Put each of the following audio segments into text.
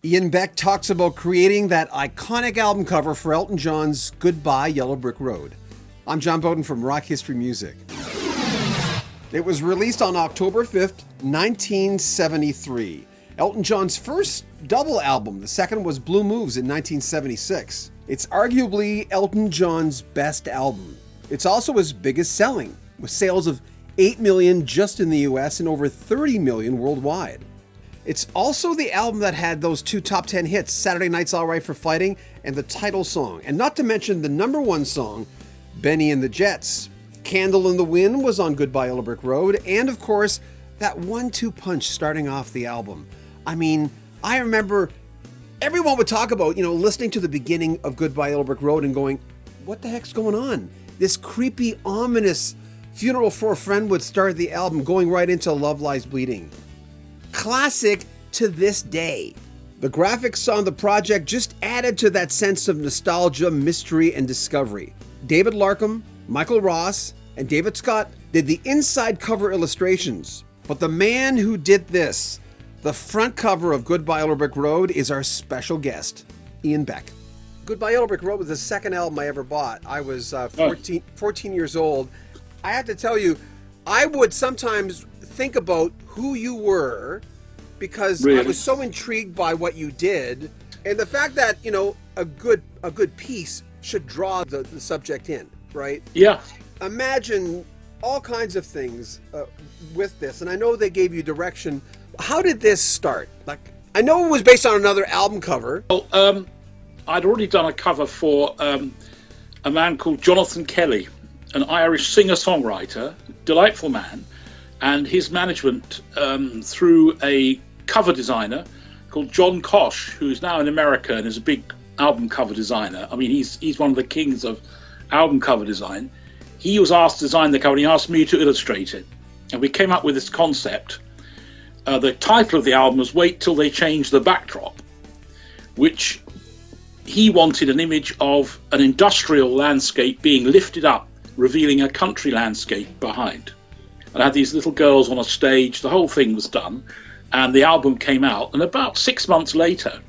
Ian Beck talks about creating that iconic album cover for Elton John's Goodbye Yellow Brick Road. I'm John Beaudin from Rock History Music. It was released on October 5th, 1973. Elton John's first double album. The second was Blue Moves in 1976. It's arguably Elton John's best album. It's also his biggest selling, with sales of 8 million just in the US and over 30 million worldwide. It's also the album that had those two top 10 hits, Saturday Night's All Right for Fighting and the title song, and not to mention the number one song, Bennie and the Jets. Candle in the Wind was on Goodbye Yellow Brick Road, and of course, that 1-2 punch starting off the album. I mean, I remember everyone would talk about, listening to the beginning of Goodbye Yellow Brick Road and going, what the heck's going on? This creepy, ominous Funeral for a Friend would start the album, going right into Love Lies Bleeding. Classic to this day. The graphics on the project just added to that sense of nostalgia, mystery, and discovery. David Larkham, Michael Ross, and David Scutt did the inside cover illustrations. But the man who did this, the front cover of Goodbye Yellow Brick Road, is our special guest, Ian Beck. Goodbye Yellow Brick Road was the second album I ever bought. I was 14 years old. I have to tell you, I would sometimes think about who you were because I was so intrigued by what you did, and the fact that a good piece should draw the subject in, right? Yeah. Imagine all kinds of things with this, and I know they gave you direction. How did this start? I know it was based on another album cover. Well, I'd already done a cover for a man called Jonathan Kelly, an Irish singer-songwriter, delightful man. And his management, through a cover designer called John Kosh, who's now in America and is a big album cover designer. I mean, he's one of the kings of album cover design. He was asked to design the cover, and he asked me to illustrate it. And we came up with this concept. The title of the album was Wait Till They Change the Backdrop, which he wanted an image of an industrial landscape being lifted up, revealing a country landscape behind. And I had these little girls on a stage. The whole thing was done, and the album came out. And about 6 months later,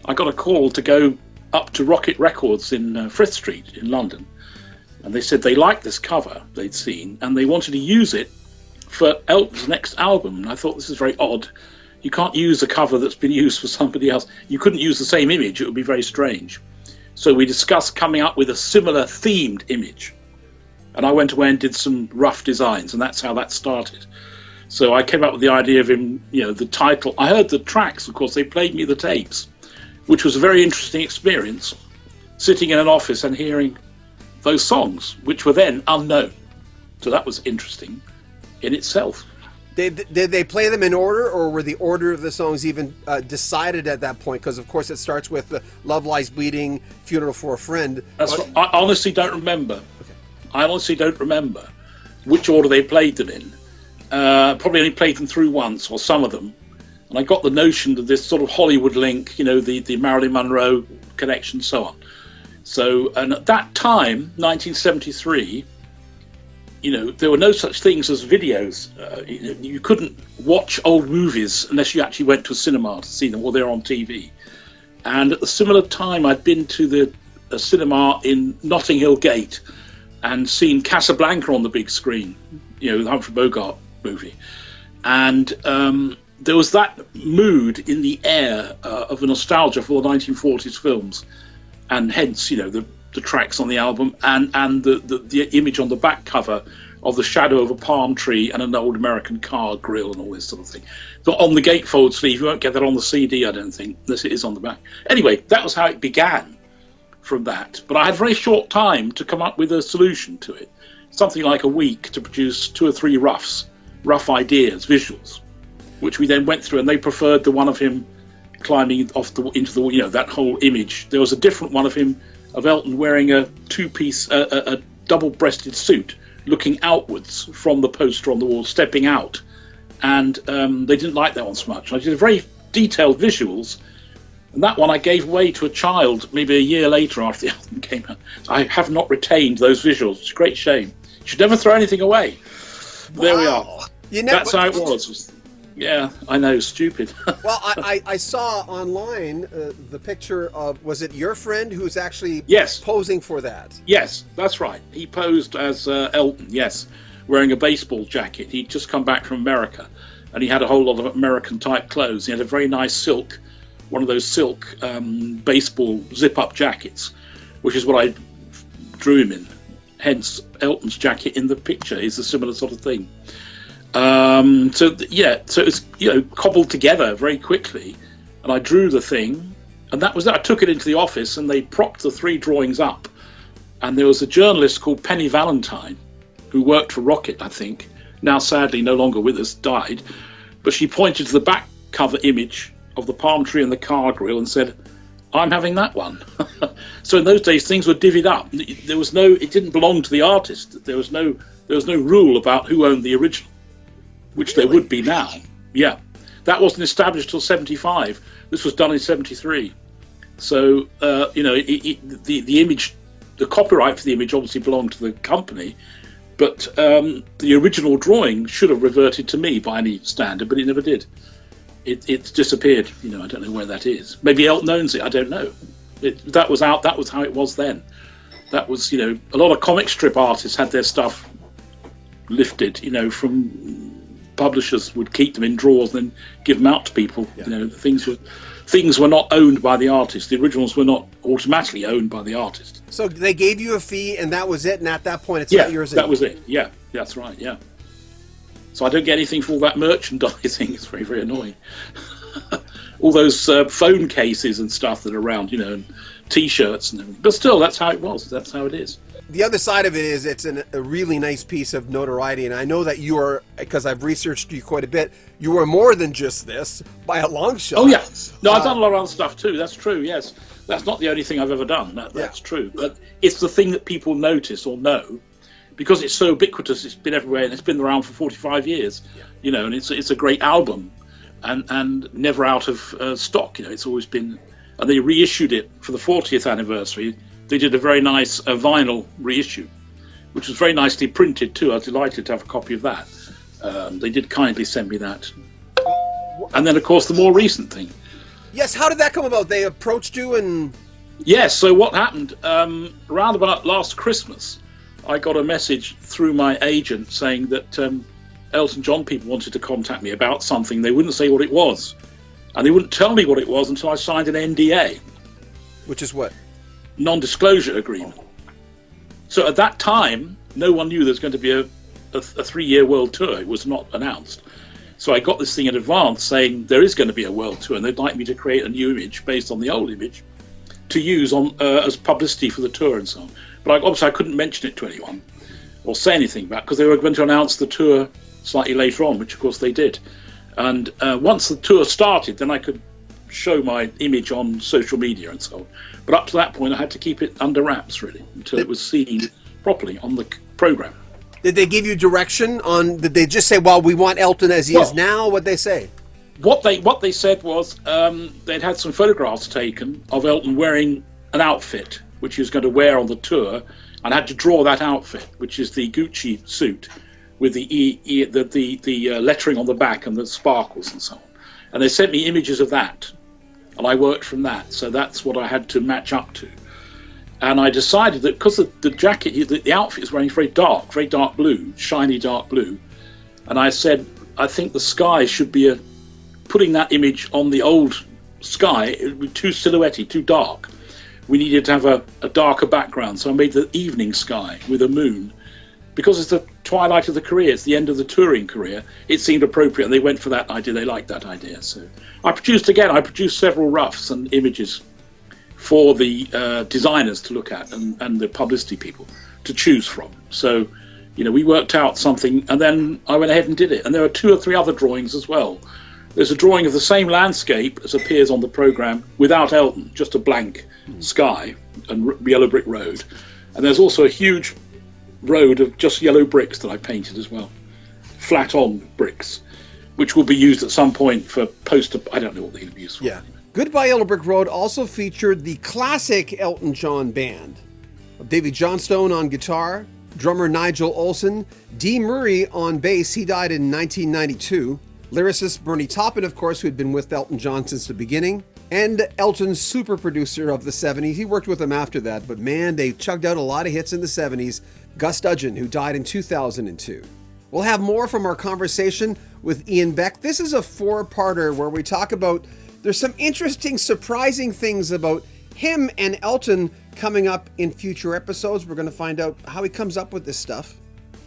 I got a call to go up to Rocket Records in Frith Street in London. And they said they liked this cover they'd seen, and they wanted to use it for Elton's next album. And I thought, this is very odd. You can't use a cover that's been used for somebody else. You couldn't use the same image. It would be very strange. So we discussed coming up with a similar themed image. And I went away and did some rough designs, and that's how that started. So I came up with the idea of him, the title. I heard the tracks, of course, they played me the tapes, which was a very interesting experience, sitting in an office and hearing those songs, which were then unknown. So that was interesting in itself. Did they play them in order, or were the order of the songs even decided at that point? Because, of course, it starts with Love Lies Bleeding, Funeral for a Friend. I honestly don't remember. Okay. I honestly don't remember which order they played them in. Probably only played them through once, or some of them. And I got the notion of this sort of Hollywood link, the Marilyn Monroe connection, so on. So, and at that time, 1973, there were no such things as videos. You couldn't watch old movies unless you actually went to a cinema to see them, or they're on TV. And at the similar time, I'd been to the cinema in Notting Hill Gate and seen Casablanca on the big screen, the Humphrey Bogart movie. And there was that mood in the air of a nostalgia for the 1940s films, and hence, the tracks on the album and the image on the back cover of the shadow of a palm tree and an old American car grill and all this sort of thing. But on the gatefold sleeve, you won't get that on the CD, I don't think, unless it is on the back. Anyway, that was how it began from that. But I had a very short time to come up with a solution to it. Something like a week to produce 2 or 3 rough ideas, visuals, which we then went through, and they preferred the one of him climbing off into the that whole image. There was a different one of Elton wearing a 2-piece, a double-breasted suit, looking outwards from the poster on the wall, stepping out. And they didn't like that one so much. I did very detailed visuals, and that one I gave away to a child maybe a year later after the album came out. I have not retained those visuals. It's a great shame. You should never throw anything away. Wow. There we are. That's how it was. Yeah, I know, stupid. Well, I saw online the picture of, was it your friend who's actually Yes. posing for that? Yes, that's right. He posed as Elton, yes, wearing a baseball jacket. He'd just come back from America, and he had a whole lot of American-type clothes. He had a very nice silk, one of those silk baseball zip-up jackets, which is what I drew him in. Hence, Elton's jacket in the picture is a similar sort of thing. So it's cobbled together very quickly, and I drew the thing, and that was that. I took it into the office, and they propped the 3 drawings up. And there was a journalist called Penny Valentine, who worked for Rocket, I think, now sadly no longer with us, died. But she pointed to the back cover image of the palm tree and the car grill and said, "I'm having that one." So in those days, things were divvied up. It didn't belong to the artist. There was no rule about who owned the original, which there would be now. Yeah, that wasn't established till '75. This was done in '73. So the image, the copyright for the image obviously belonged to the company, but the original drawing should have reverted to me by any standard, but it never did. It's disappeared. I don't know where that is. Maybe Elton owns it. I don't know. That was out. That was how it was then. That was, a lot of comic strip artists had their stuff lifted, from publishers would keep them in drawers and then give them out to people. Yeah. Things were not owned by the artist. The originals were not automatically owned by the artist. So they gave you a fee, and that was it. And at that point, it's not yours. That was it. Yeah, that's right. Yeah. So I don't get anything for all that merchandising. It's very, very annoying. All those phone cases and stuff that are around, and T-shirts and everything. But still, that's how it was. That's how it is. The other side of it is it's a really nice piece of notoriety, and I know that you are, because I've researched you quite a bit, you are more than just this, by a long shot. Oh, yeah. No, I've done a lot of other stuff too. That's true, yes. That's not the only thing I've ever done. That's true. But it's the thing that people notice or know, because it's so ubiquitous. It's been everywhere, and it's been around for 45 years, and it's a great album, and never out of stock. It's always been, and they reissued it for the 40th anniversary. They did a very nice vinyl reissue, which was very nicely printed too. I was delighted to have a copy of that. They did kindly send me that. And then, of course, the more recent thing. Yes, how did that come about? They approached you and... Yes, so what happened, around about last Christmas, I got a message through my agent saying that Elton John people wanted to contact me about something. They wouldn't say what it was. And they wouldn't tell me what it was until I signed an NDA. Which is what? Non-disclosure agreement. So at that time, no one knew there was going to be a 3-year world tour. It was not announced. So I got this thing in advance saying there is going to be a world tour, and they'd like me to create a new image based on the old image to use on as publicity for the tour and so on. But obviously I couldn't mention it to anyone or say anything about it, because they were going to announce the tour slightly later on, which of course they did. And once the tour started, then I could show my image on social media and so on. But up to that point, I had to keep it under wraps, really, until it was seen properly on the program. Did they give you direction on? Did they just say, "Well, we want Elton as he is now"? What'd they say? What they said was they'd had some photographs taken of Elton wearing an outfit which he was going to wear on the tour, and had to draw that outfit, which is the Gucci suit with the lettering on the back and the sparkles and so on. And they sent me images of that, and I worked from that. So that's what I had to match up to. And I decided that because the jacket, the outfit is wearing very dark blue, shiny dark blue. And I said, I think the sky should be putting that image on the old sky, it would be too silhouetted, too dark. We needed to have a darker background. So I made the evening sky with a moon. Because it's the twilight of the career, it's the end of the touring career, it seemed appropriate, and they went for that idea. They liked that idea. So I produced several roughs and images for the designers to look at and the publicity people to choose from. So, we worked out something, and then I went ahead and did it. And there are 2 or 3 other drawings as well. There's a drawing of the same landscape as appears on the program without Elton, just a blank sky and yellow brick road. And there's also a huge road of just yellow bricks that I painted as well, flat on bricks, which will be used at some point for poster. I don't know what they're going to be used for. Yeah. Goodbye Yellow Brick Road also featured the classic Elton John band of Davy Johnstone on guitar, drummer Nigel Olsson, Dee Murray on bass. He died in 1992. Lyricist Bernie Taupin, of course, who had been with Elton John since the beginning, and Elton's super producer of the 70s. He worked with him after that, but man, they chugged out a lot of hits in the 70s. Gus Dudgeon, who died in 2002. We'll have more from our conversation with Ian Beck. This is a 4-parter where we talk about, there's some interesting, surprising things about him and Elton coming up in future episodes. We're going to find out how he comes up with this stuff.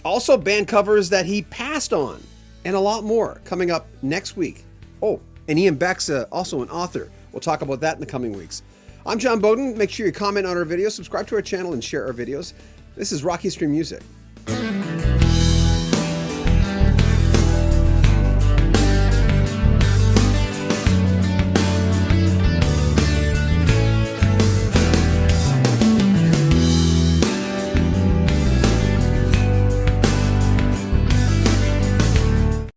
Also, band covers that he passed on, and a lot more coming up next week. Oh, and Ian Beck's also an author. We'll talk about that in the coming weeks. I'm John Beaudin. Make sure you comment on our videos, subscribe to our channel, and share our videos. This is Rock History Music.